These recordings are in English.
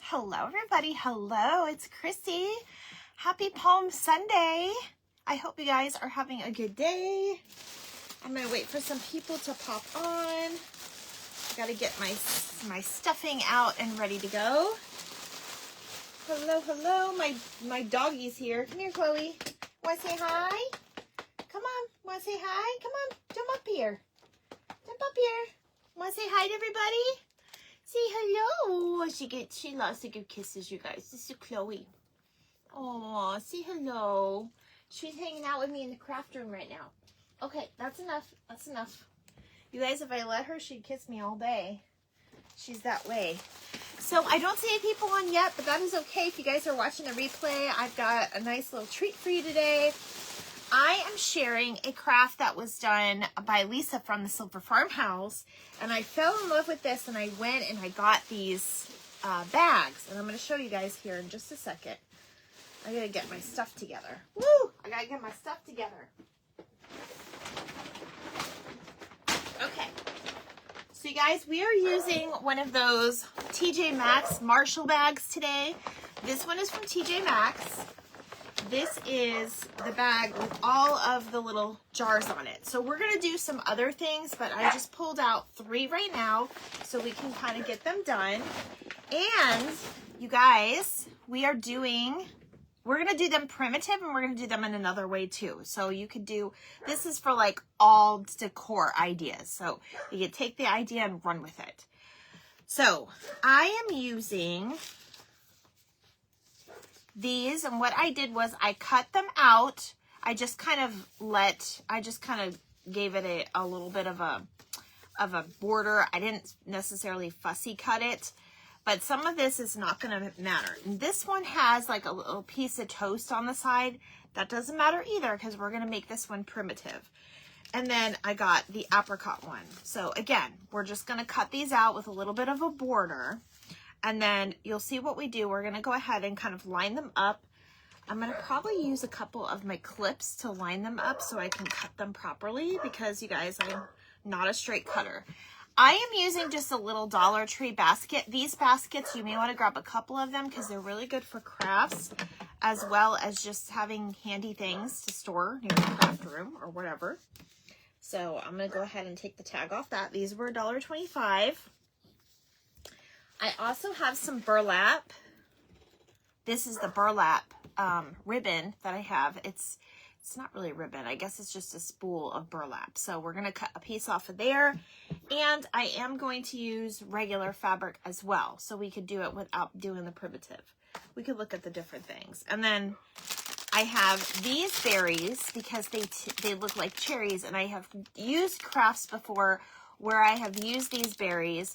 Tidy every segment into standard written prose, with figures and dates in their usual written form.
Hello, everybody. Hello, it's Christy. Happy Palm Sunday. I hope you guys are having a good day. I'm going to wait for some people to pop on. Got to get my stuffing out and ready to go. Hello, hello. My doggy's here. Come here, Chloe. Want to say hi? Come on. Want to say hi? Come on. Jump up here. Jump up here. Want to say hi to everybody? Say hello. She loves to give kisses, you guys. This is Chloe. Oh, say hello. She's hanging out with me in the craft room right now. Okay, that's enough. That's enough. You guys, if I let her, she'd kiss me all day. She's that way. So I don't see any people on yet, but that is okay. If you guys are watching the replay, I've got a nice little treat for you today. I am sharing a craft that was done by Lisa from the Silver Farmhouse, and I fell in love with this, and I went and I got these bags, and I'm going to show you guys here in just a second. I got to get my stuff together. Woo! I got to get my stuff together. Okay. So you guys, we are using one of those TJ Maxx Marshall bags today. This one is from TJ Maxx. This is the bag with all of the little jars on it. So we're going to do some other things, but I just pulled out 3 right now so we can kind of get them done. And you guys, we're going to do them primitive, and we're going to do them in another way too. So you could do, this is for like all decor ideas. So you can take the idea and run with it. So I am using these, and what I did was I cut them out. I just kind of gave it a little bit of a border. I didn't necessarily fussy cut it, but some of this is not going to matter. And this one has like a little piece of toast on the side. That doesn't matter either, because we're going to make this one primitive. And then I got the apricot one. So again, we're just going to cut these out with a little bit of a border. And then you'll see what we do. We're going to go ahead and kind of line them up. I'm going to probably use a couple of my clips to line them up so I can cut them properly, because you guys, I'm not a straight cutter. I am using just a little Dollar Tree basket. These baskets, you may want to grab a couple of them because they're really good for crafts, as well as just having handy things to store near your craft room or whatever. So I'm going to go ahead and take the tag off that. These were $1.25. I also have some burlap. This is the burlap ribbon that I have. It's not really a ribbon. I guess it's just a spool of burlap. So we're going to cut a piece off of there. And I am going to use regular fabric as well. So we could do it without doing the primitive. We could look at the different things. And then I have these berries because they look like cherries. And I have used crafts before where I have used these berries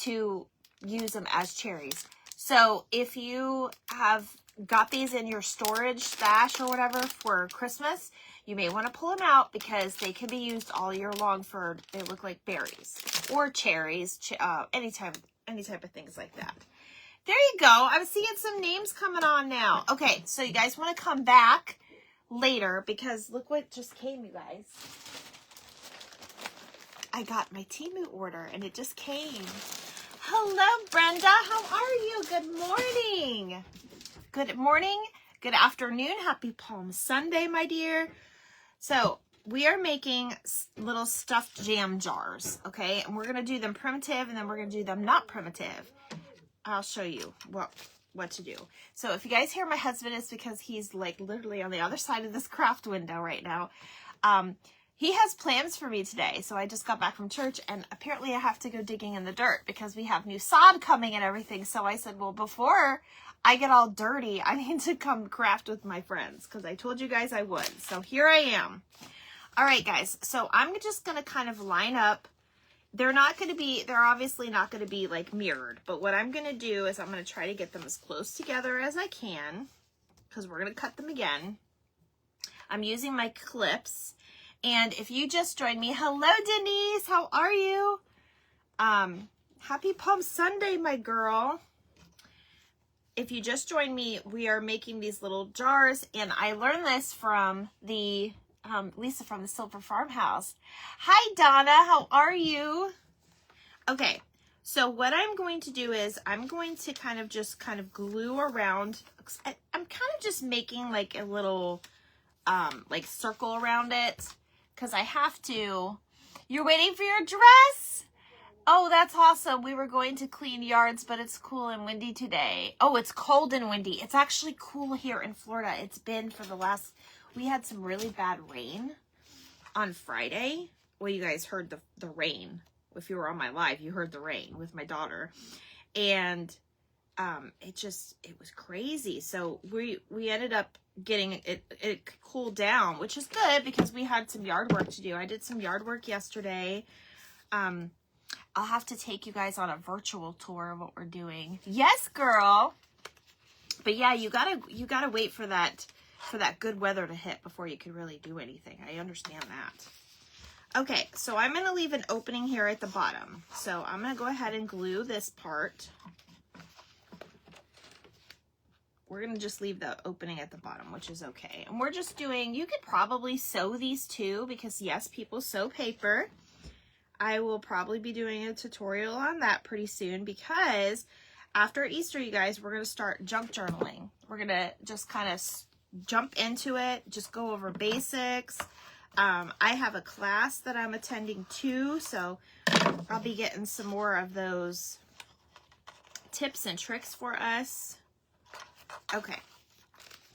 to use them as cherries. So if you have got these in your storage stash or whatever for Christmas, you may want to pull them out because they can be used all year long they look like berries or cherries, any type of things like that. There you go. I'm seeing some names coming on now. Okay, so you guys want to come back later because look what just came, you guys. I got my Temu order and it just came. Hello, Brenda. How are you? Good morning. Good morning. Good afternoon. Happy Palm Sunday, my dear. So we are making little stuffed jam jars, okay? And we're going to do them primitive, and then we're going to do them not primitive. I'll show you what to do. So if you guys hear my husband, it's because he's like literally on the other side of this craft window right now. He has plans for me today. So I just got back from church, and apparently I have to go digging in the dirt because we have new sod coming and everything. So I said, well, before I get all dirty, I need to come craft with my friends because I told you guys I would. So here I am. All right, guys. So I'm just going to kind of line up. They're obviously not going to be like mirrored. But what I'm going to do is I'm going to try to get them as close together as I can because we're going to cut them again. I'm using my clips. And if you just joined me, hello, Denise. How are you? Happy Palm Sunday, my girl. If you just joined me, we are making these little jars. And I learned this from the Lisa from the Silver Farmhouse. Hi, Donna. How are you? Okay. So what I'm going to do is I'm going to kind of glue around. I'm kind of just making like a little like circle around it because I have to. You're waiting for your dress? Oh, that's awesome. We were going to clean yards, but it's cool and windy today. Oh, it's cold and windy. It's actually cool here in Florida. It's been for the last, we had some really bad rain on Friday. Well, you guys heard the rain. If you were on my live, you heard the rain with my daughter. And it was crazy. So we ended up getting it cooled down, which is good because we had some yard work to do. I did some yard work yesterday. I'll have to take you guys on a virtual tour of what we're doing. Yes, girl. But yeah, you gotta wait for that good weather to hit before you can really do anything. I understand that. Okay, so I'm gonna leave an opening here at the bottom. So I'm gonna go ahead and glue this part. We're gonna just leave the opening at the bottom, which is okay. And we're just doing, you could probably sew these too, because yes, people sew paper. I will probably be doing a tutorial on that pretty soon because after Easter, you guys, we're going to start junk journaling. We're going to just kind of jump into it, just go over basics. I have a class that I'm attending too, so I'll be getting some more of those tips and tricks for us. Okay,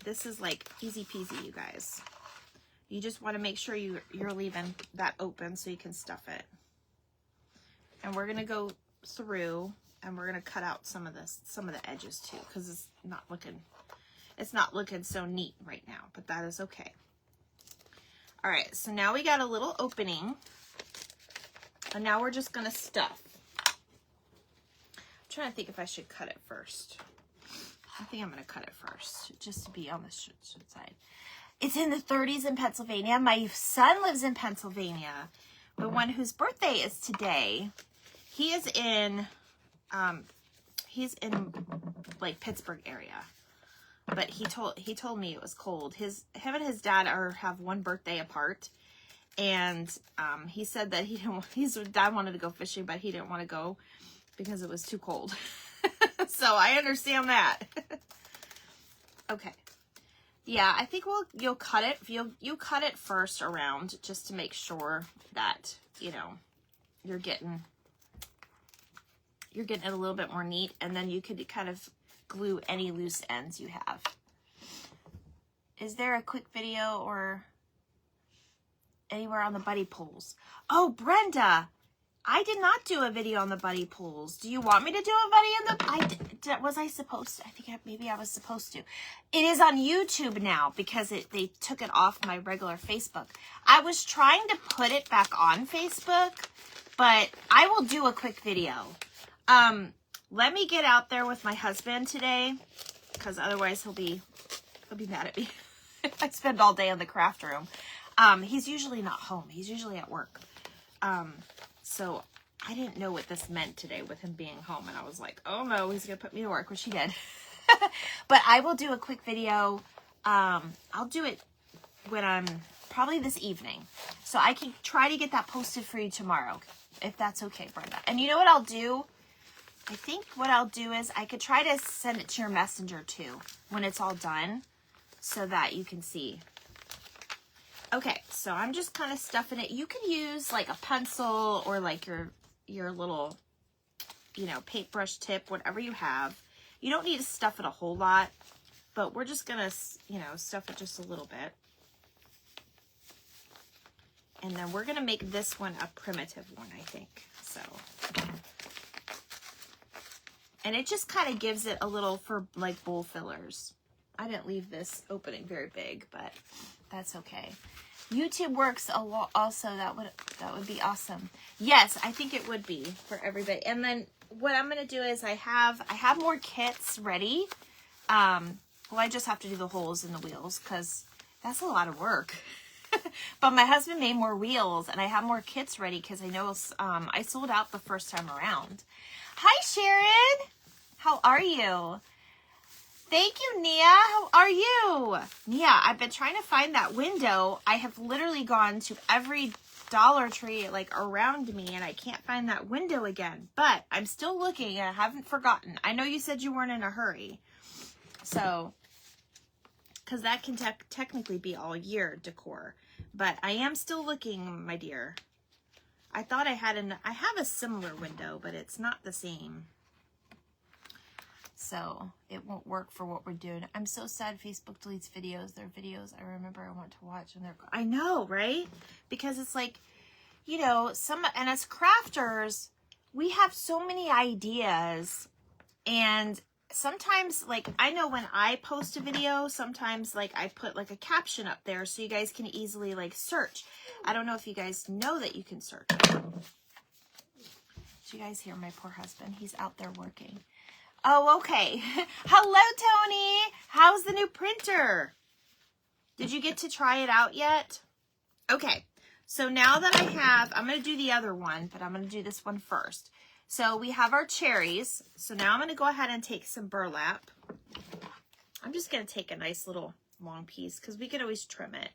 this is like easy peasy, you guys. You just want to make sure you're leaving that open so you can stuff it. And we're going to go through and we're going to cut out some of the edges too, because it's not looking so neat right now, but that is okay. All right, so now we got a little opening and now we're just going to stuff. I'm trying to think if I should cut it first. I think I'm going to cut it first just to be on the side. It's in the 30s in Pennsylvania. My son lives in Pennsylvania. The one whose birthday is today, he is in, like Pittsburgh area, but he told me it was cold. Him and his dad have one birthday apart, and he said that his dad wanted to go fishing, but he didn't want to go because it was too cold. So I understand that. Okay. Yeah, I think you'll cut it. You cut it first around just to make sure that, you know, you're getting it a little bit more neat, and then you could kind of glue any loose ends you have. Is there a quick video or anywhere on the buddy pools? Oh, Brenda, I did not do a video on the buddy pools. Do you want me to do a video on was I supposed to? I think maybe I was supposed to. It is on YouTube now because they took it off my regular Facebook. I was trying to put it back on Facebook, but I will do a quick video. Let me get out there with my husband today because otherwise he'll be mad at me. I spend all day in the craft room. He's usually not home. He's usually at work. So I didn't know what this meant today with him being home. And I was like, oh no, he's going to put me to work, which he did. But I will do a quick video. I'll do it when I'm probably this evening. So I can try to get that posted for you tomorrow, if that's okay, Brenda. And you know what I'll do? I think what I'll do is I could try to send it to your messenger too when it's all done so that you can see. Okay, so I'm just kind of stuffing it. You could use like a pencil or like your little, you know, paintbrush tip, whatever you have. You don't need to stuff it a whole lot, but we're just going to, you know, stuff it just a little bit. And then we're going to make this one a primitive one, I think. So, and it just kind of gives it a little for like bowl fillers. I didn't leave this opening very big, but that's okay. YouTube works a lot also. That would be awesome. Yes, I think it would be for everybody. And then what I'm going to do is I have more kits ready. Well, I just have to do the holes in the wheels because that's a lot of work. But my husband made more wheels and I have more kits ready because I know I sold out the first time around. Hi, Sharon. How are you? Thank you, Nia. How are you? Nia, I've been trying to find that window. I have literally gone to every Dollar Tree like around me, and I can't find that window again. But I'm still looking, and I haven't forgotten. I know you said you weren't in a hurry. So, because that can technically be all year decor. But I am still looking, my dear. I thought I had I have a similar window, but it's not the same. So it won't work for what we're doing. I'm so sad Facebook deletes videos. They're videos I remember I want to watch, and I know, right? Because it's like, you know, and as crafters, we have so many ideas, and sometimes, like, I know when I post a video, sometimes like I put like a caption up there so you guys can easily like search. I don't know if you guys know that you can search. Did you guys hear my poor husband? He's out there working. Oh, okay. Hello, Tony. How's the new printer? Did you get to try it out yet? Okay. So now that I'm going to do the other one, but I'm going to do this one first. So we have our cherries. So now I'm going to go ahead and take some burlap. I'm just going to take a nice little long piece because we can always trim it.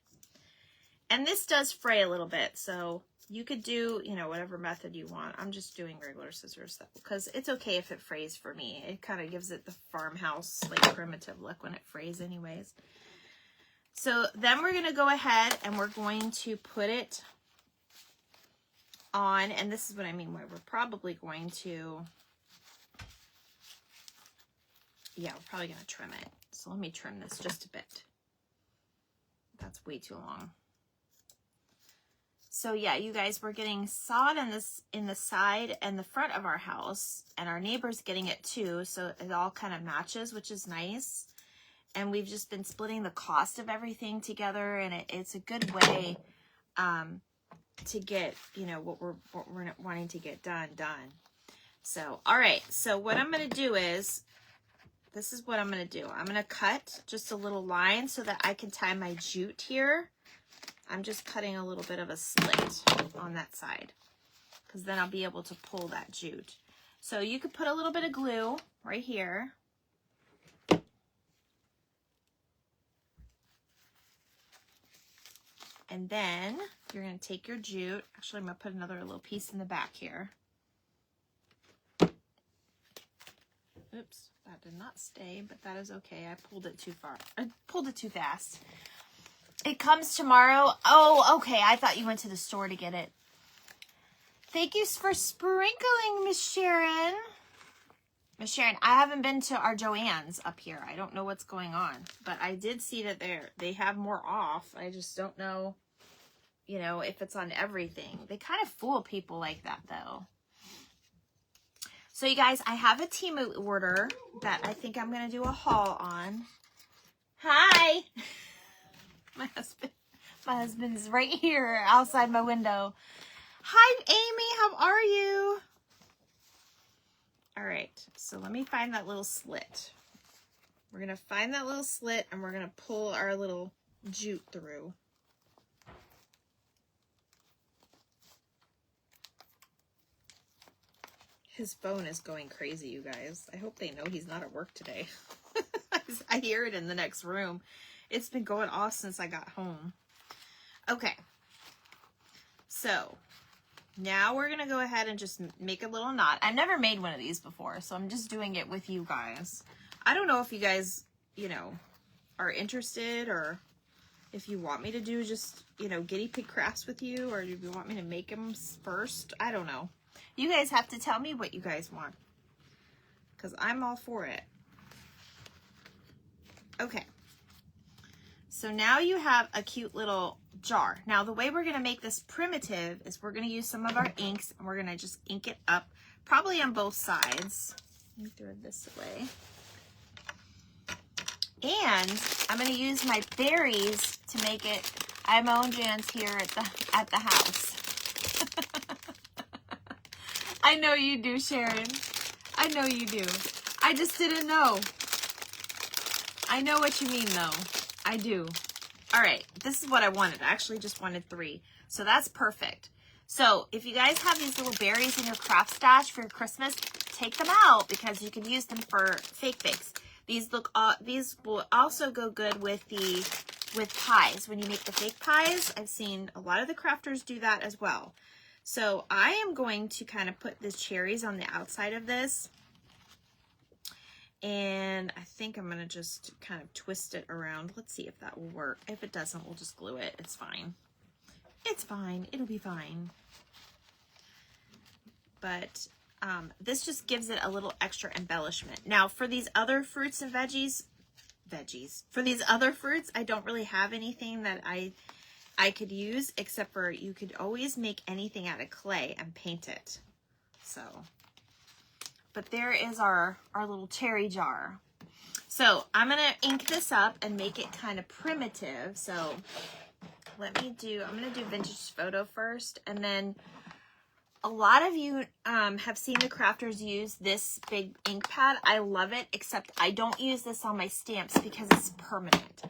And this does fray a little bit, so you could do, you know, whatever method you want. I'm just doing regular scissors because it's okay if it frays for me. It kind of gives it the farmhouse, like, primitive look when it frays anyways. So then we're going to go ahead and we're going to put it on, and this is what I mean, where we're probably going to, yeah, we're probably going to trim it. So let me trim this just a bit. That's way too long. So yeah, you guys, we're getting sod in the side and the front of our house, and our neighbor's getting it too, so it all kind of matches, which is nice. And we've just been splitting the cost of everything together, and it's a good way to get, you know, what we're wanting to get done. So, all right. So what I'm going to do is, this is what I'm going to do. I'm going to cut just a little line so that I can tie my jute here. I'm just cutting a little bit of a slit on that side because then I'll be able to pull that jute. So you could put a little bit of glue right here. And then you're going to take your jute. Actually, I'm going to put another little piece in the back here. Oops, that did not stay, but that is okay. I pulled it too far. I pulled it too fast. It comes tomorrow. Oh, okay. I thought you went to the store to get it. Thank you for sprinkling, Miss Sharon. Miss Sharon, I haven't been to our Joann's up here. I don't know what's going on, but I did see that they have more off. I just don't know, you know, if it's on everything. They kind of fool people like that, though. So, you guys, I have a Temu order that I think I'm going to do a haul on. Hi. My husband's right here outside my window. Hi, Amy. How are you? All right. So let me find that little slit. We're going to find that little slit and we're going to pull our little jute through. His phone is going crazy, you guys. I hope they know he's not at work today. I hear it in the next room. It's been going off since I got home. Okay. So now we're going to go ahead and just make a little knot. I've never made one of these before, so I'm just doing it with you guys. I don't know if you guys, you know, are interested or if you want me to do just, you know, guinea pig crafts with you, or if you want me to make them first. I don't know. You guys have to tell me what you guys want because I'm all for it. Okay. So now you have a cute little jar. Now the way we're going to make this primitive is we're going to use some of our inks and we're going to just ink it up, probably on both sides. Let me throw this away. And I'm going to use my berries to make it. I have my own jams here at the house. I know you do, Sharon. I know you do. I just didn't know. I know what you mean, though. I do. All right, this is what I wanted. I actually just wanted 3. So that's perfect. So if you guys have these little berries in your craft stash for your Christmas, take them out because you can use them for fake bakes. These will also go good with the with pies. When you make the fake pies, I've seen a lot of the crafters do that as well. So I am going to kind of put the cherries on the outside of this. And I think I'm going to just kind of twist it around. Let's see if that will work. If it doesn't, we'll just glue it. It's fine. It's fine. It'll be fine. But this just gives it a little extra embellishment. Now, for these other fruits and veggies, for these other fruits, I don't really have anything that I could use, except for you could always make anything out of clay and paint it. So, but there is our little cherry jar. So I'm going to ink this up and make it kind of primitive. So I'm going to do vintage photo first, and then a lot of you have seen the crafters use this big ink pad. I love it, except I don't use this on my stamps because it's permanent.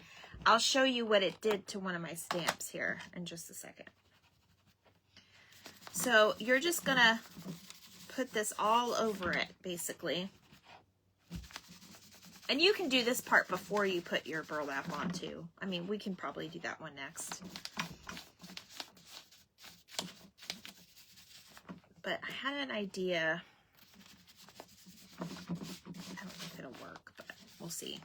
I'll show you what it did to one of my stamps here in just a second. So you're just gonna put this all over it, basically. And you can do this part before you put your burlap on too. I mean, we can probably do that one next. But I had an idea. I don't know if it'll work, but we'll see.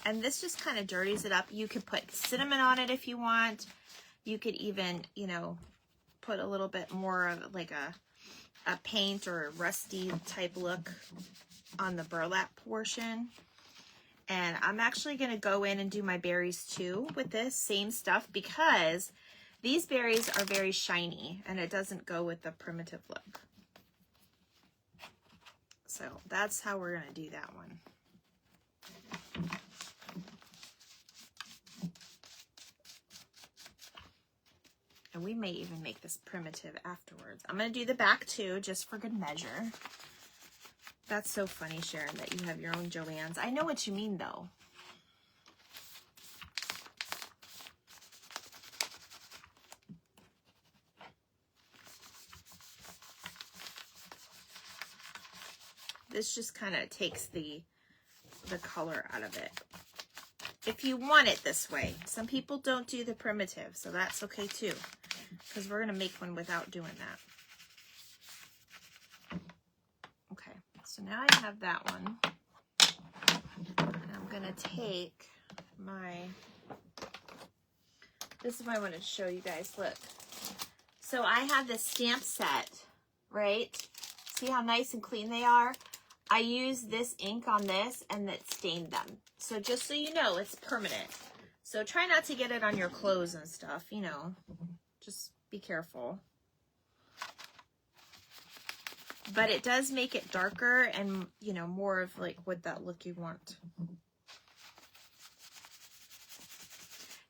And this just kind of dirties it up. You could put cinnamon on it if you want. You could even, you know, put a little bit more of like a paint or a rusty type look on the burlap portion. And I'm actually going to go in and do my berries too with this same stuff, because these berries are very shiny and it doesn't go with the primitive look. So that's how we're going to do that one. And we may even make this primitive afterwards. I'm going to do the back too, just for good measure. That's so funny, Sharon, that you have your own Joann's. I know what you mean, though. This just kind of takes the color out of it. If you want it this way. Some people don't do the primitive, so that's okay too, because we're going to make one without doing that. Okay, so now I have that one. And I'm going to take my, this is what I wanted to show you guys. Look. So I have this stamp set, right? See how nice and clean they are? I used this ink on this and it stained them. So just so you know, it's permanent. So try not to get it on your clothes and stuff, you know. Just be careful. But it does make it darker and, you know, more of like what that look you want.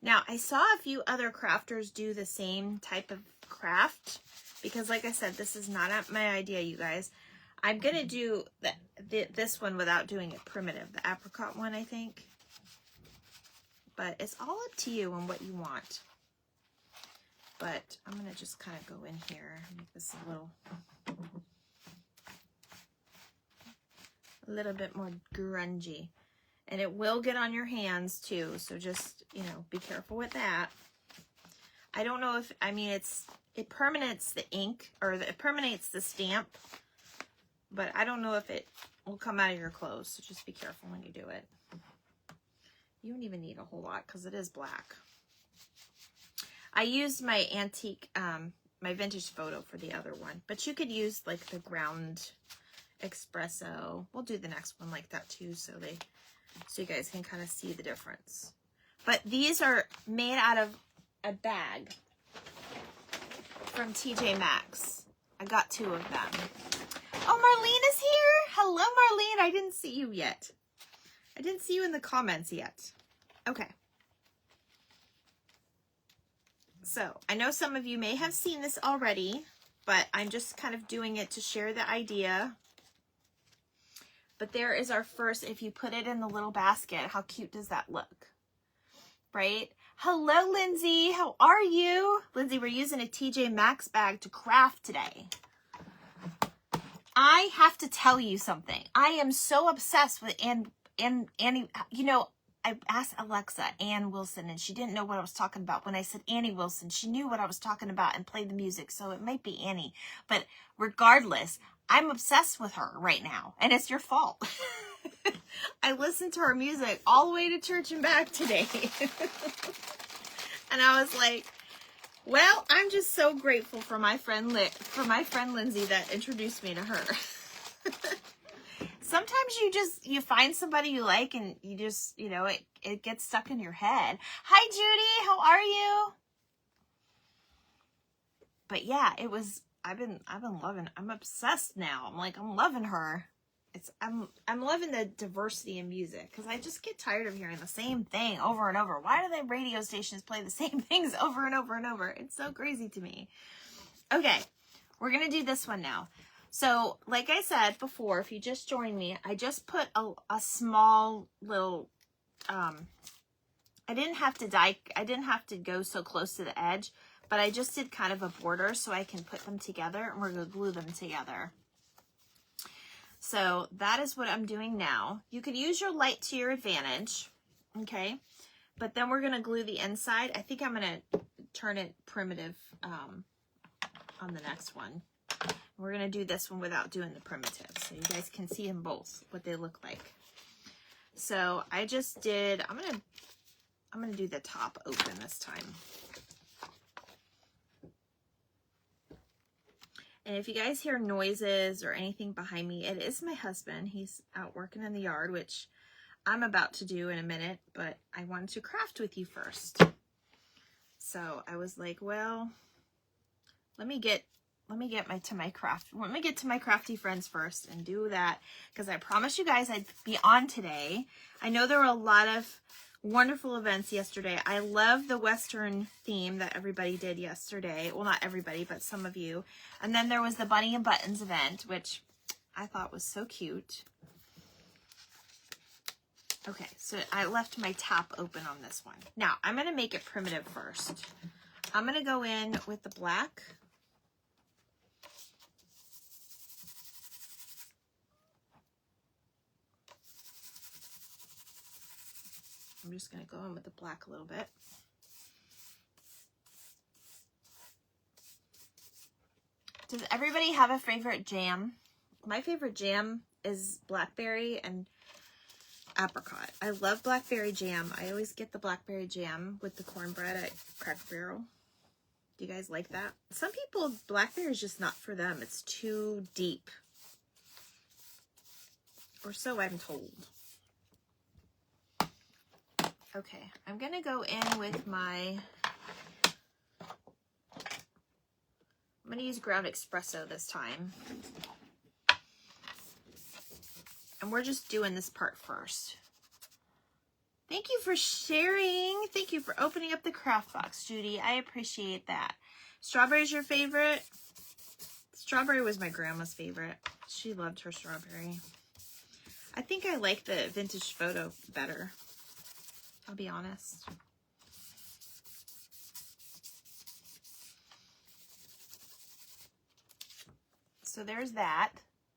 Now, I saw a few other crafters do the same type of craft, because like I said, this is not my idea, you guys. I'm going to do this one without doing it primitive, the apricot one, I think. But it's all up to you and what you want. But I'm going to just kind of go in here and make this a little bit more grungy. And it will get on your hands too, so just, you know, be careful with that. I don't know if, I mean, it permanents the ink, or it permanents the stamp. But I don't know if it will come out of your clothes, so just be careful when you do it. You don't even need a whole lot because it is black. I used my antique, my vintage photo for the other one, but you could use like the ground espresso. We'll do the next one like that too, so you guys can kind of see the difference. But these are made out of a bag from TJ Maxx. I got 2 of them. Oh, Marlene is here. Hello, Marlene. I didn't see you yet. I didn't see you in the comments yet. Okay. So, I know some of you may have seen this already, but I'm just kind of doing it to share the idea. But there is our first, if you put it in the little basket, how cute does that look? Right? Hello, Lindsay. How are you? Lindsay, we're using a TJ Maxx bag to craft today. I have to tell you something. I am so obsessed with Annie, you know, I asked Alexa, Ann Wilson, and she didn't know what I was talking about. When I said Annie Wilson, she knew what I was talking about and played the music, so it might be Annie. But regardless, I'm obsessed with her right now, and it's your fault. I listened to her music all the way to church and back today. And I was like, well, I'm just so grateful for my friend Lindsay that introduced me to her. Sometimes you find somebody you like and you just, you know, it gets stuck in your head. Hi, Judy. How are you? But yeah, I've been loving, I'm obsessed now. I'm loving her. I'm loving the diversity in music because I just get tired of hearing the same thing over and over. Why do the radio stations play the same things over and over and over? It's so crazy to me. Okay, we're going to do this one now. So, like I said before, if you just joined me, I just put a small little, I didn't have to go so close to the edge, but I just did kind of a border so I can put them together, and we're going to glue them together. So that is what I'm doing now. You can use your light to your advantage, okay? But then we're going to glue the inside. I think I'm going to turn it primitive on the next one. We're going to do this one without doing the primitive, so you guys can see them both, what they look like. So I just did, I'm going to do the top open this time. And if you guys hear noises or anything behind me, it is my husband. He's out working in the yard, which I'm about to do in a minute, but I wanted to craft with you first. So I was like, well, let me get to my crafty friends first and do that, because I promised you guys I'd be on today. I know there were a lot of wonderful events yesterday. I love the Western theme that everybody did yesterday. Well, not everybody, but some of you. And then there was the Bunny and Buttons event, which I thought was so cute. Okay, so I left my top open on this one. Now, I'm going to make it primitive first. I'm going to go in with the black. I'm just going to go in with the black a little bit. Does everybody have a favorite jam? My favorite jam is blackberry and apricot. I love blackberry jam. I always get the blackberry jam with the cornbread at Cracker Barrel. Do you guys like that? Some people, blackberry is just not for them. It's too deep. Or so I'm told. Okay, I'm going to go in with my, I'm going to use ground espresso this time. And we're just doing this part first. Thank you for sharing. Thank you for opening up the craft box, Judy. I appreciate that. Strawberry's your favorite? Strawberry was my grandma's favorite. She loved her strawberry. I think I like the vintage photo better. I'll be honest. So there's that.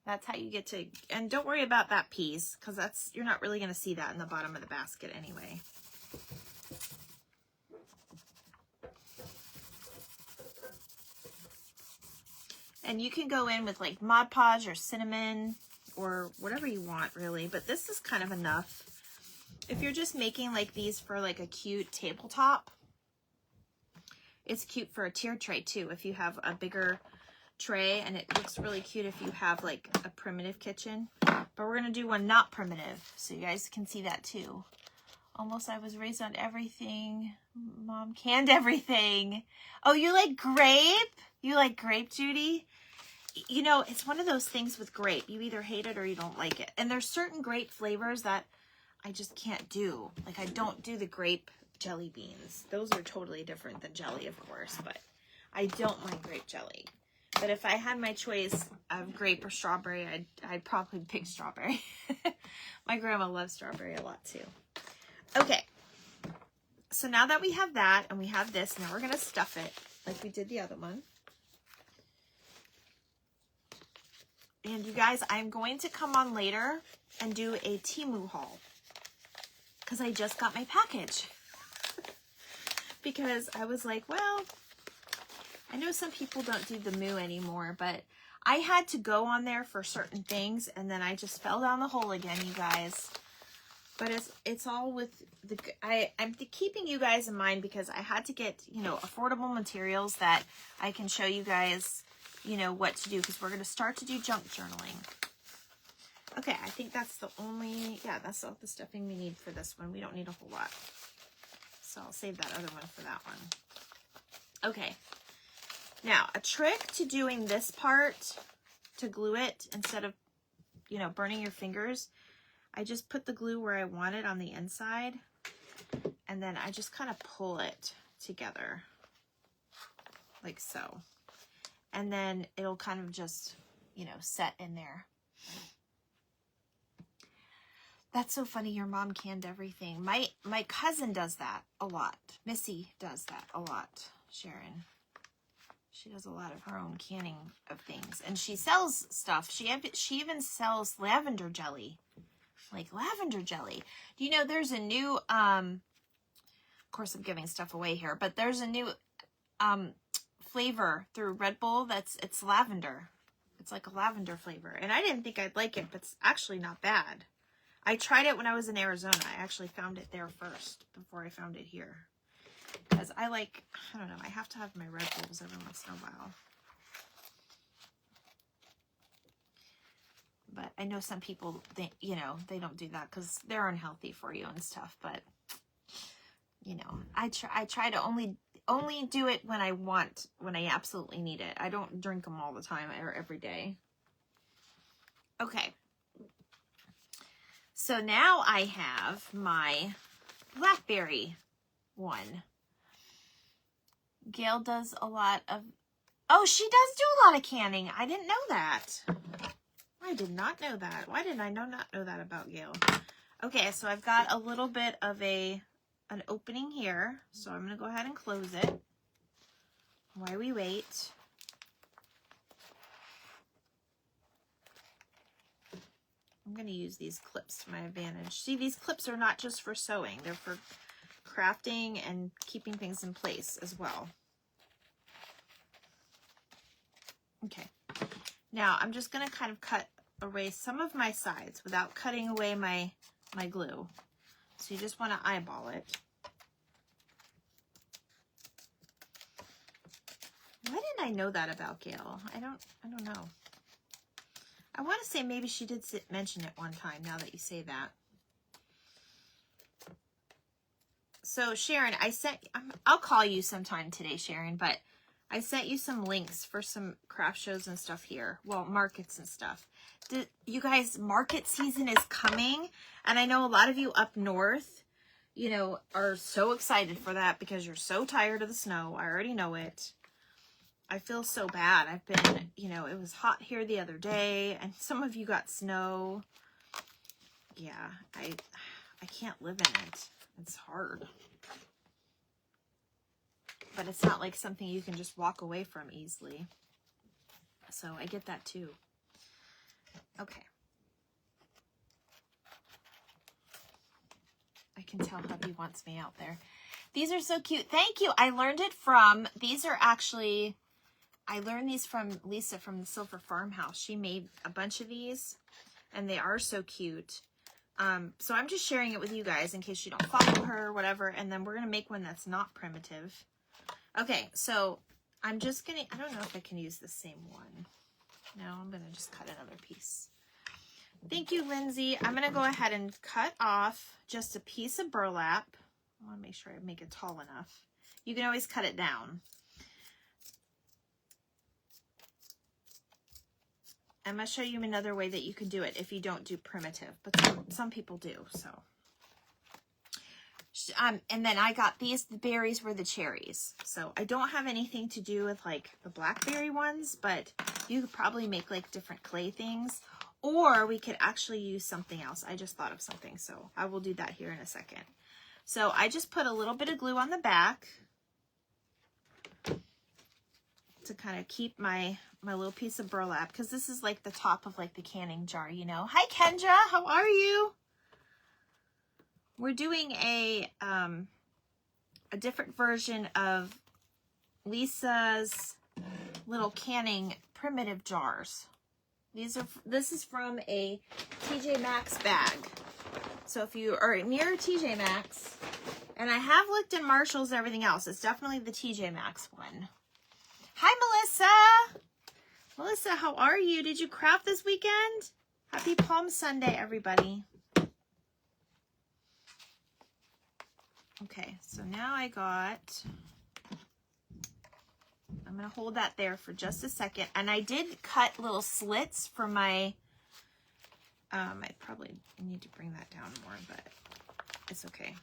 That's how you get to, and don't worry about that piece, because that's, you're not really going to see that in the bottom of the basket anyway. And you can go in with like Mod Podge or cinnamon or whatever you want really, but this is kind of enough. If you're just making like these for like a cute tabletop, it's cute for a tier tray too. If you have a bigger tray, and it looks really cute if you have like a primitive kitchen. But we're gonna do one not primitive, so you guys can see that too. Almost I was raised on everything. Mom canned everything. Oh, you like grape? You like grape, Judy? You know, it's one of those things with grape. You either hate it or you don't like it. And there's certain grape flavors that I just can't do. Like, I don't do the grape jelly beans. Those are totally different than jelly, of course, but I don't mind grape jelly. But if I had my choice of grape or strawberry, I'd probably pick strawberry. My grandma loves strawberry a lot too. Okay, so now that we have that and we have this, now we're going to stuff it like we did the other one. And you guys, I'm going to come on later and do a Temu haul because I just got my package. Because I was like, well, I know some people don't do the Moo anymore, but I had to go on there for certain things, and then I just fell down the hole again, you guys. But it's all with the, I'm keeping you guys in mind because I had to get, you know, affordable materials that I can show you guys, you know, what to do, because we're going to start to do junk journaling. Okay, I think that's the only, yeah, that's all the stuffing we need for this one. We don't need a whole lot. So I'll save that other one for that one. Okay. Now, a trick to doing this part, to glue it, instead of, you know, burning your fingers, I just put the glue where I want it on the inside, and then I just kind of pull it together, like so. And then it'll kind of just, you know, set in there. That's so funny, your mom canned everything. My cousin does that a lot. Missy does that a lot, Sharon. She does a lot of her own canning of things. And she sells stuff. She even sells lavender jelly. Like lavender jelly. Do you know there's a new, of course I'm giving stuff away here, but there's a new flavor through Red Bull it's lavender. It's like a lavender flavor. And I didn't think I'd like it, but it's actually not bad. I tried it when I was in Arizona. I actually found it there first before I found it here. Because I like, I don't know, I have to have my Red Bulls every once in a while. But I know some people, you know, they don't do that because they're unhealthy for you and stuff. But, you know, I try to only do it when I absolutely need it. I don't drink them all the time or every day. Okay. So now I have my blackberry one. Gail does a lot of, oh, she does do a lot of canning. I didn't know that. I did not know that. Why did I not know that about Gail? Okay, so I've got a little bit of an opening here. So I'm going to go ahead and close it while we wait. I'm going to use these clips to my advantage. See, these clips are not just for sewing. They're for crafting and keeping things in place as well. Okay. Now, I'm just going to kind of erase some of my sides without cutting away my glue. So you just want to eyeball it. Why didn't I know that about Gail? I don't know. I want to say maybe she did mention it one time, now that you say that. So Sharon, I'll call you sometime today, Sharon, but I sent you some links for some craft shows and stuff here. Well, markets and stuff. You guys, market season is coming. And I know a lot of you up north, you know, are so excited for that because you're so tired of the snow. I already know it. I feel so bad. I've been, you know, it was hot here the other day and some of you got snow. Yeah, I can't live in it. It's hard. But it's not like something you can just walk away from easily. So I get that too. Okay. I can tell hubby wants me out there. These are so cute. Thank you. I learned it from, I learned these from Lisa from the Silver Farmhouse. She made a bunch of these and they are so cute. So I'm just sharing it with you guys in case you don't follow her or whatever. And then we're going to make one that's not primitive. Okay, so I'm just going to, I don't know if I can use the same one. No, I'm going to just cut another piece. Thank you, Lindsay. I'm going to go ahead and cut off just a piece of burlap. I want to make sure I make it tall enough. You can always cut it down. I'm going to show you another way that you can do it if you don't do primitive, but some people do, so. And then I got the berries were the cherries. So I don't have anything to do with like the blackberry ones, but you could probably make like different clay things, or we could actually use something else. I just thought of something, so I will do that here in a second. So I just put a little bit of glue on the back to kind of keep my little piece of burlap, because this is like the top of like the canning jar, you know. Hi Kendra, how are you? We're doing a different version of Lisa's little canning primitive jars. This is from a TJ Maxx bag. So if you are near TJ Maxx, and I have looked in Marshall's and everything else, it's definitely the TJ Maxx one. Hi Melissa! Melissa, how are you? Did you craft this weekend? Happy Palm Sunday, everybody. Okay, so now I'm going to hold that there for just a second. And I did cut little slits for my, I probably need to bring that down more, but it's okay.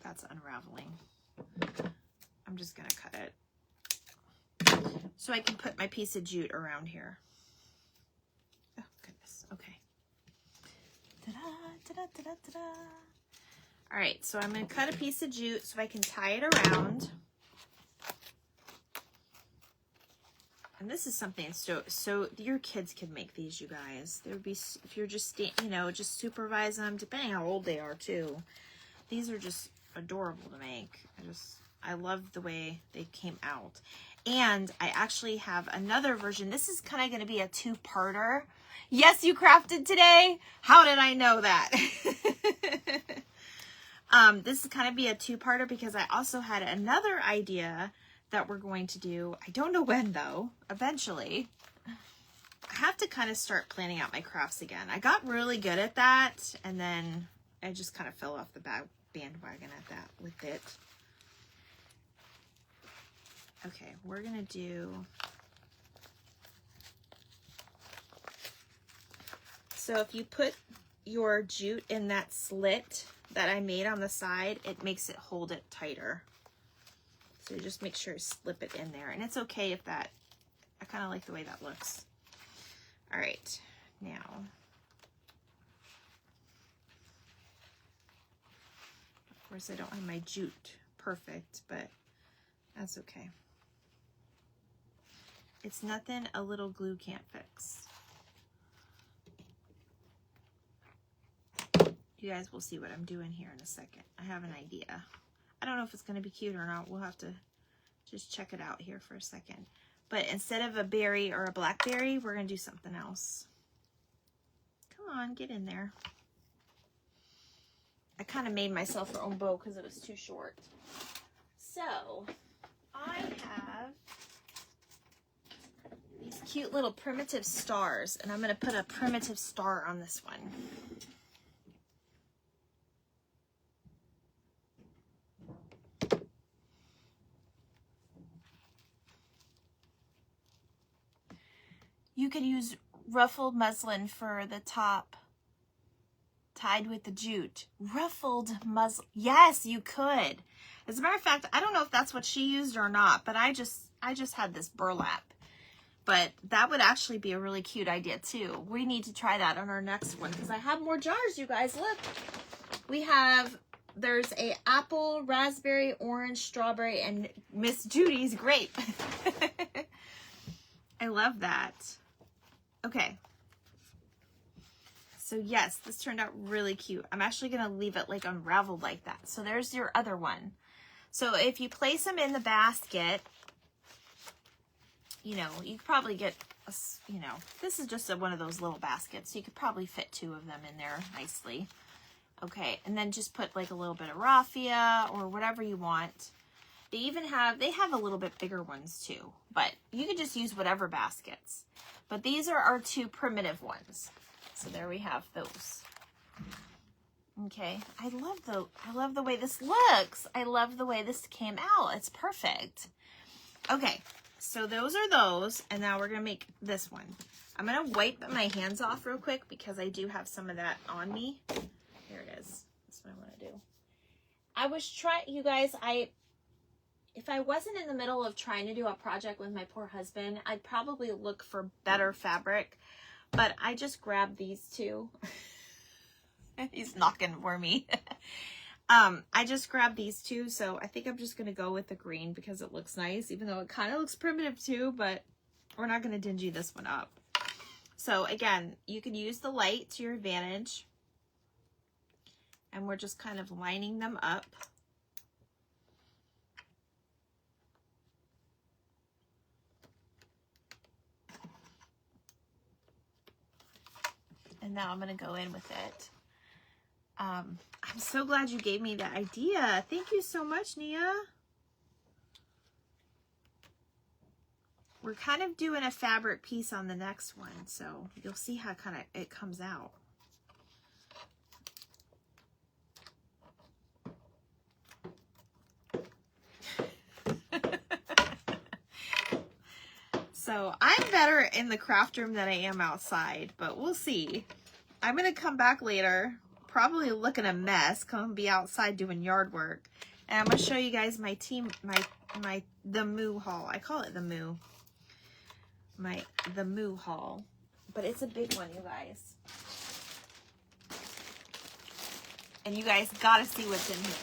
That's unraveling. I'm just going to cut it so I can put my piece of jute around here. Oh, goodness. Okay. Ta-da, ta-da, ta-da, ta-da. All right, so I'm going to cut a piece of jute so I can tie it around. And this is something so your kids can make these, you guys. There would be, if you're just, you know, just supervise them, depending how old they are too. These are just adorable to make. I love the way they came out. And I actually have another version. This is kind of going to be a two-parter. Yes, you crafted today. How did I know that? This is kind of be a two-parter because I also had another idea that we're going to do. I don't know when though, eventually. I have to kind of start planning out my crafts again. I got really good at that, and then I just kind of fell off the bandwagon at that with it. Okay, we're gonna do, so if you put your jute in that slit that I made on the side, it makes it hold it tighter. So just make sure to slip it in there. And it's okay if that, I kind of like the way that looks. All right, now, of course I don't have my jute perfect, but that's okay. It's nothing a little glue can't fix. You guys will see what I'm doing here in a second. I have an idea. I don't know if it's going to be cute or not. We'll have to just check it out here for a second. But instead of a berry or a blackberry, we're going to do something else. Come on, get in there. I kind of made myself our own bow because it was too short. So, I have these cute little primitive stars, and I'm going to put a primitive star on this one. You could use ruffled muslin for the top, tied with the jute. Ruffled muslin. Yes, you could. As a matter of fact, I don't know if that's what she used or not, but I just had this burlap. But that would actually be a really cute idea too. We need to try that on our next one because I have more jars, you guys. Look, there's a apple, raspberry, orange, strawberry, and Miss Judy's grape. I love that. Okay. So yes, this turned out really cute. I'm actually going to leave it like unraveled like that. So there's your other one. So if you place them in the basket, you know, you could probably get, you know, this is just one of those little baskets. So you could probably fit 2 of them in there nicely. Okay. And then just put like a little bit of raffia or whatever you want. They have a little bit bigger ones too, but you could just use whatever baskets. But these are our 2 primitive ones. So there we have those. Okay, I love the way this looks. I love the way this came out. It's perfect. Okay, so those are those, and now we're gonna make this one. I'm gonna wipe my hands off real quick because I do have some of that on me. Here it is. That's what I want to do. I was trying, you guys, if I wasn't in the middle of trying to do a project with my poor husband, I'd probably look for better fabric, but I just grabbed these 2 He's knocking for me. I just grabbed these two, so I think I'm just going to go with the green because it looks nice, even though it kind of looks primitive too, but we're not going to dingy this one up. So again, you can use the light to your advantage, and we're just kind of lining them up. And now I'm going to go in with it. I'm so glad you gave me that idea. Thank you so much, Nia. We're kind of doing a fabric piece on the next one, so you'll see how kind of it comes out. So I'm better in the craft room than I am outside, but we'll see. I'm going to come back later, probably looking a mess, come be outside doing yard work. And I'm going to show you guys my the moo haul. I call it the moo. The moo haul. But it's a big one, you guys. And you guys got to see what's in here.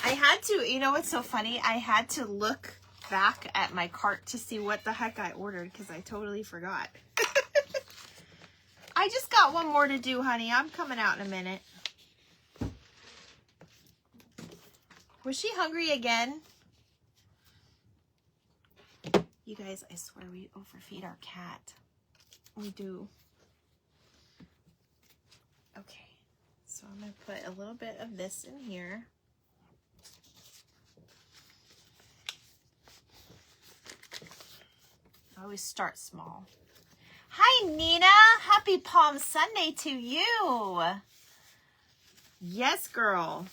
I had to, you know what's so funny? I had to look back at my cart to see what the heck I ordered because I totally forgot. I just got one more to do, honey. I'm coming out in a minute. Was she hungry again? You guys, I swear we overfeed our cat. We do. Okay, so I'm going to put a little bit of this in here. I always start small. Hi, Nina. Happy Palm Sunday to you. Yes, girl.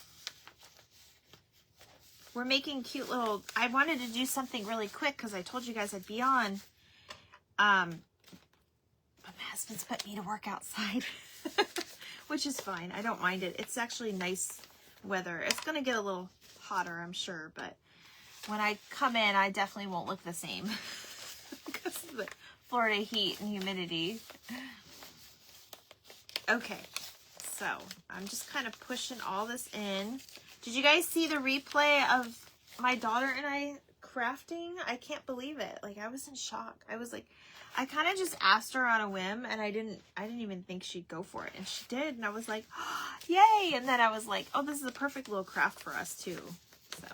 We're making cute little... I wanted to do something really quick because I told you guys I'd be on. But my husband's put me to work outside. Which is fine. I don't mind it. It's actually nice weather. It's going to get a little hotter, I'm sure. But when I come in, I definitely won't look the same. Because of the Florida heat and humidity. Okay, so I'm just kind of pushing all this in. Did you guys see the replay of my daughter and I crafting? I can't believe it. Like, I was in shock. I was like, I kind of just asked her on a whim, and I didn't even think she'd go for it, and she did. And I was like, oh, yay! And then I was like, oh, this is a perfect little craft for us too. So.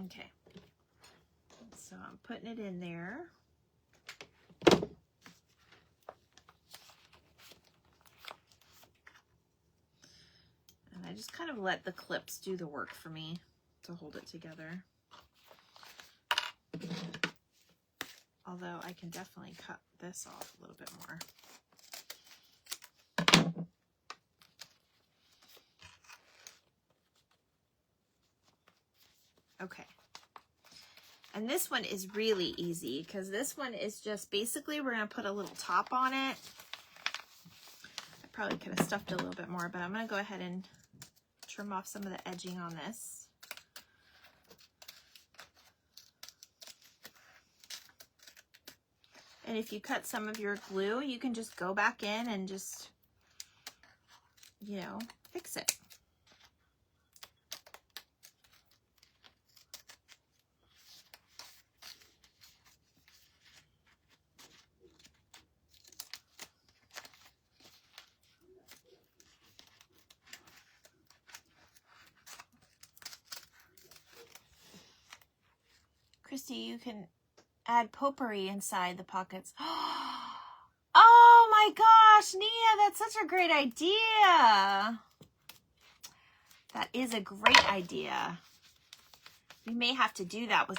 Okay, so I'm putting it in there. And I just kind of let the clips do the work for me to hold it together. Although I can definitely cut this off a little bit more. Okay. And this one is really easy because this one is just basically we're going to put a little top on it. I probably could have stuffed it a little bit more, but I'm going to go ahead and trim off some of the edging on this. And if you cut some of your glue, you can just go back in and just, you know, fix it. Christy, you can add potpourri inside the pockets. Oh my gosh, Nia, that's such a great idea. That is a great idea. We may have to do that with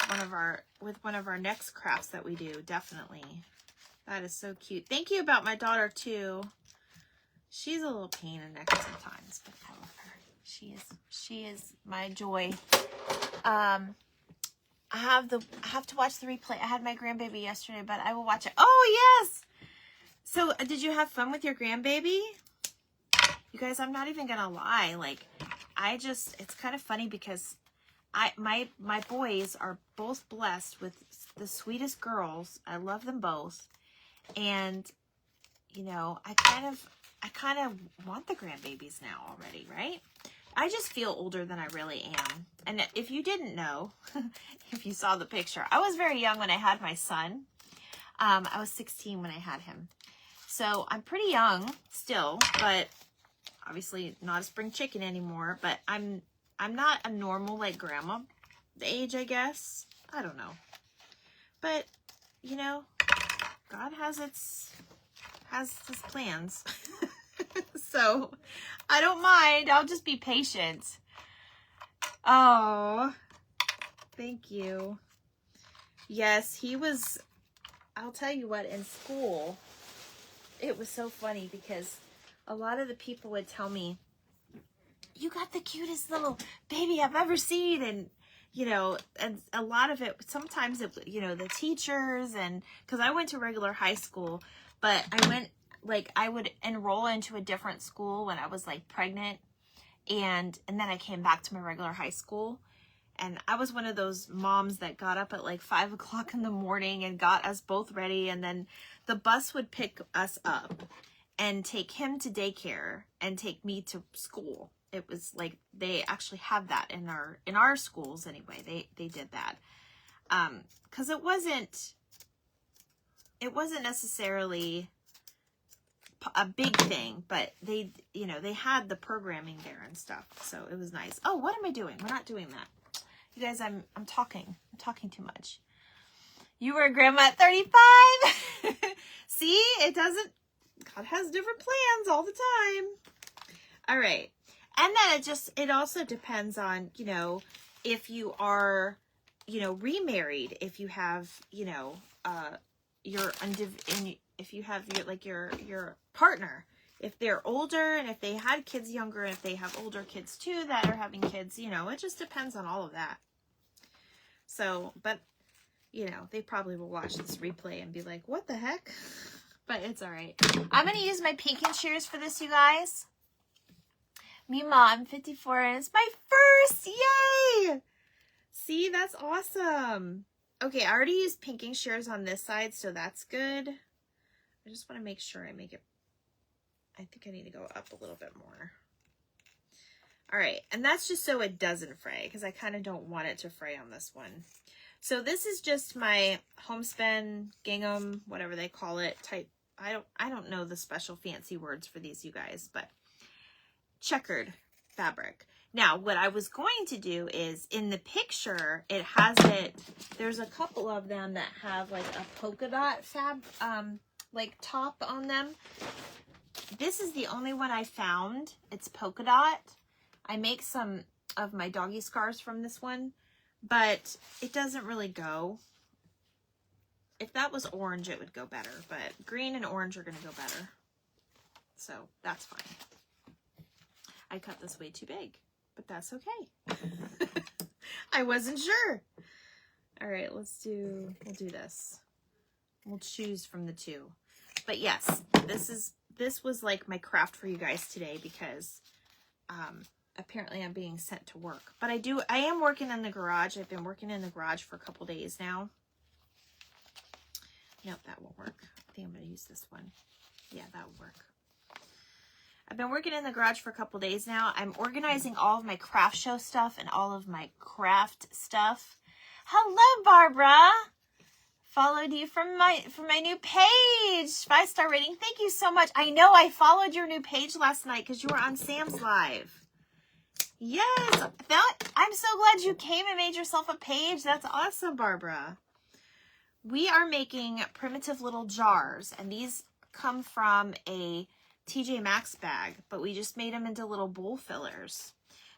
one of our next crafts that we do, definitely. That is so cute. Thank you about my daughter too. She's a little pain in the neck sometimes, but I love her. She is my joy. I have to watch the replay. I had my grandbaby yesterday, but I will watch it. Oh, yes. So, did you have fun with your grandbaby? You guys, I'm not even going to lie. Like, it's kind of funny because my boys are both blessed with the sweetest girls. I love them both. And, you know, I kind of want the grandbabies now already, right? I just feel older than I really am. And if you didn't know, if you saw the picture, I was very young when I had my son. I was 16 when I had him. So I'm pretty young still, but obviously not a spring chicken anymore. But I'm not a normal like grandma age, I guess. I don't know. But, you know, God has his plans. So I don't mind. I'll just be patient. Oh, thank you. Yes, he was, I'll tell you what, in school, it was so funny because a lot of the people would tell me, you got the cutest little baby I've ever seen. And, you know, and a lot of it, sometimes it, you know, the teachers, and because I went to regular high school, but I would enroll into a different school when I was like pregnant. And then I came back to my regular high school. And I was one of those moms that got up at like 5 o'clock in the morning and got us both ready. And then the bus would pick us up and take him to daycare and take me to school. It was like, they actually have that in our schools anyway. They did that. 'Cause it wasn't necessarily a big thing, but they, you know, they had the programming there and stuff. So it was nice. Oh, what am I doing? We're not doing that. You guys, I'm talking too much. You were a grandma at 35. See, it doesn't, God has different plans all the time. All right. And then it also depends on, you know, if you are, you know, remarried, if you have, you know, if you have your partner, if they're older and if they had kids younger, and if they have older kids too that are having kids, you know, it just depends on all of that. So, but, you know, they probably will watch this replay and be like, what the heck? But it's all right. I'm going to use my pinking shears for this, you guys. Mima, I'm 54 and it's my first. Yay! See, that's awesome. Okay, I already used pinking shears on this side, so that's good. I just want to make sure I make it, I think I need to go up a little bit more. All right, and that's just so it doesn't fray, because I kind of don't want it to fray on this one. So this is just my homespun, gingham, whatever they call it, type. I don't know the special fancy words for these, you guys, but checkered fabric. Now, what I was going to do is, in the picture, it has it, there's a couple of them that have like a polka dot like top on them. This is the only one I found. It's polka dot. I make some of my doggy scarves from this one, but it doesn't really go. If that was orange, it would go better, but green and orange are going to go better. So that's fine. I cut this way too big, but that's okay. I wasn't sure. All right, we'll do this. We'll choose from the two. But yes, this was like my craft for you guys today, because apparently I'm being sent to work. But I am working in the garage. I've been working in the garage for a couple days now. Nope, that won't work. I think I'm going to use this one. Yeah, that will work. I've been working in the garage for a couple days now. I'm organizing all of my craft show stuff and all of my craft stuff. Hello, Barbara. Followed you from my new page. 5-star rating. Thank you so much. I know I followed your new page last night because you were on Sam's Live. Yes. I'm so glad you came and made yourself a page. That's awesome, Barbara. We are making primitive little jars, and these come from a TJ Maxx bag, but we just made them into little bowl fillers.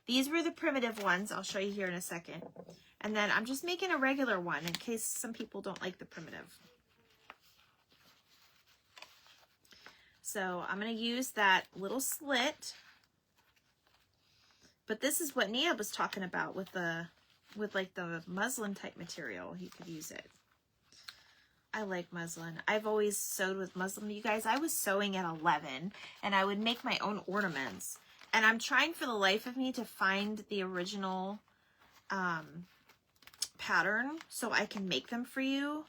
These were the primitive ones. I'll show you here in a second. And then I'm just making a regular one in case some people don't like the primitive. So I'm going to use that little slit. But this is what Nia was talking about with like the muslin type material. You could use it. I like muslin. I've always sewed with muslin. You guys, I was sewing at 11 and I would make my own ornaments. And I'm trying for the life of me to find the original pattern so I can make them for you.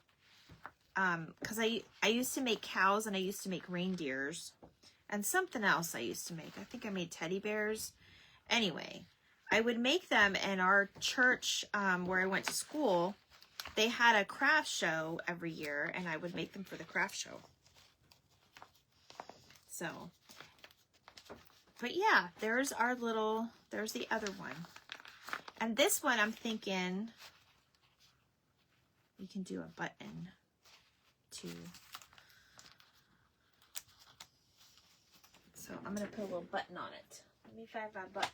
because I used to make cows and I used to make reindeers and something else I used to make. I think I made teddy bears. Anyway, I would make them in our church where I went to school. They had a craft show every year, and I would make them for the craft show. So, but yeah, there's our little, there's the other one. And this one, I'm thinking we can do a button too. So I'm going to put a little button on it. Let me find my buttons.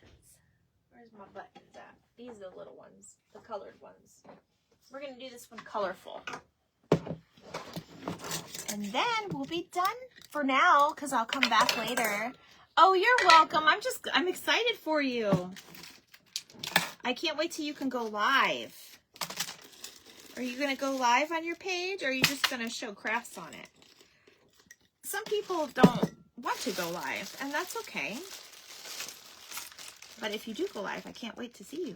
Where's my buttons at? These are the little ones, the colored ones. We're going to do this one colorful. And then we'll be done for now because I'll come back later. Oh, you're welcome. I'm excited for you. I can't wait till you can go live. Are you going to go live on your page, or are you just going to show crafts on it? Some people don't want to go live, and that's okay. But if you do go live, I can't wait to see you.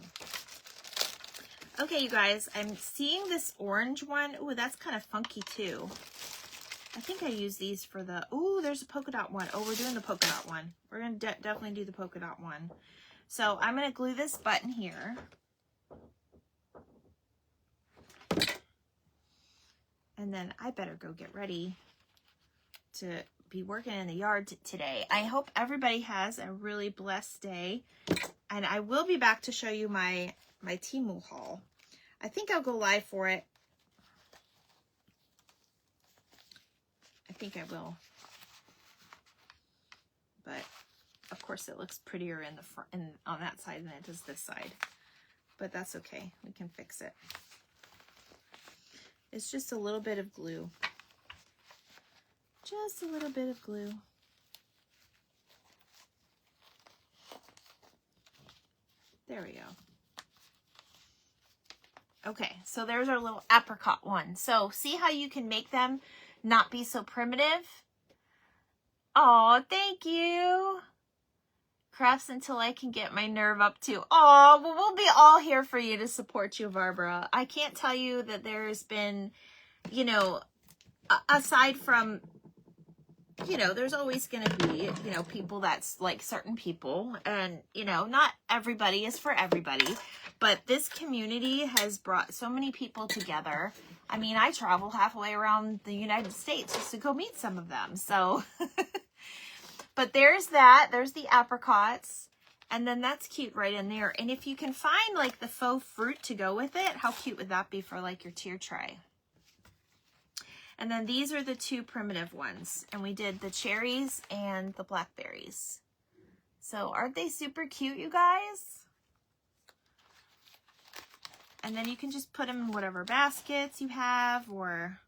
Okay, you guys, I'm seeing this orange one. Ooh, that's kind of funky too. I think I use these for the, ooh, there's a polka dot one. Oh, we're doing the polka dot one. We're going to definitely do the polka dot one. So I'm going to glue this button here. And then I better go get ready to be working in the yard today. I hope everybody has a really blessed day. And I will be back to show you my Temu haul. I think I'll go live for it. I think I will. But of course it looks prettier in the front on that side than it does this side. But that's okay. We can fix it. It's just a little bit of glue. Just a little bit of glue. There we go. Okay, so there's our little apricot one. So see how you can make them not be so primitive? Oh, thank you. Crafts until I can get my nerve up to. Oh, well, we'll be all here for you to support you, Barbara. I can't tell you that there's been, you know, aside from, you know, there's always going to be, you know, people that's like certain people. And, you know, not everybody is for everybody. But this community has brought so many people together. I mean, I travel halfway around the United States just to go meet some of them. So, but there's that. There's the apricots. And then that's cute right in there. And if you can find like the faux fruit to go with it, how cute would that be for like your tier tray? And then these are the two primitive ones. And we did the cherries and the blackberries. So aren't they super cute, you guys? And then you can just put them in whatever baskets you have, or,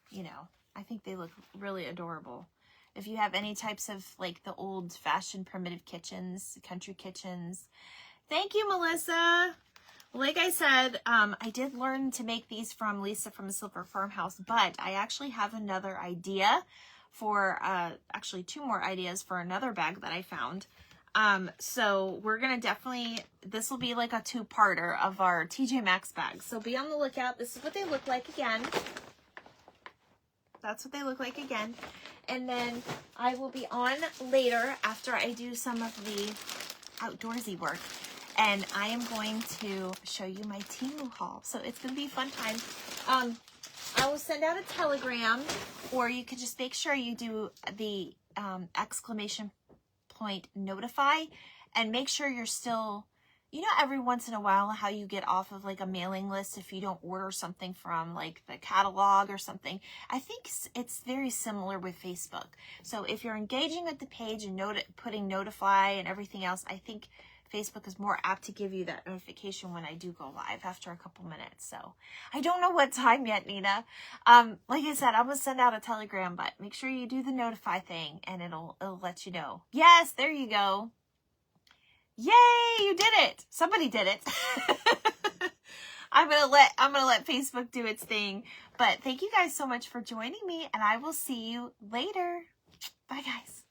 you know, I think they look really adorable. If you have any types of like the old fashioned primitive kitchens, country kitchens. Thank you, Melissa. Like I said, I did learn to make these from Lisa from the Silver Farmhouse, but I actually have another idea for, actually two more ideas for another bag that I found. So we're going to definitely, this will be like a two-parter of our TJ Maxx bags. So be on the lookout. This is what they look like again. That's what they look like again. And then I will be on later after I do some of the outdoorsy work. And I am going to show you my Temu haul. So it's going to be a fun time. I will send out a telegram, or you could just make sure you do the exclamation point notify, and make sure you're still, you know, every once in a while how you get off of like a mailing list if you don't order something from like the catalog or something. I think it's very similar with Facebook. So if you're engaging with the page and putting notify and everything else, I think Facebook is more apt to give you that notification when I do go live after a couple minutes. So I don't know what time yet, Nina. Like I said, I'm gonna send out a telegram, but make sure you do the notify thing and it'll let you know. Yes, there you go. Yay, you did it. Somebody did it. I'm gonna let Facebook do its thing. But thank you guys so much for joining me, and I will see you later. Bye, guys.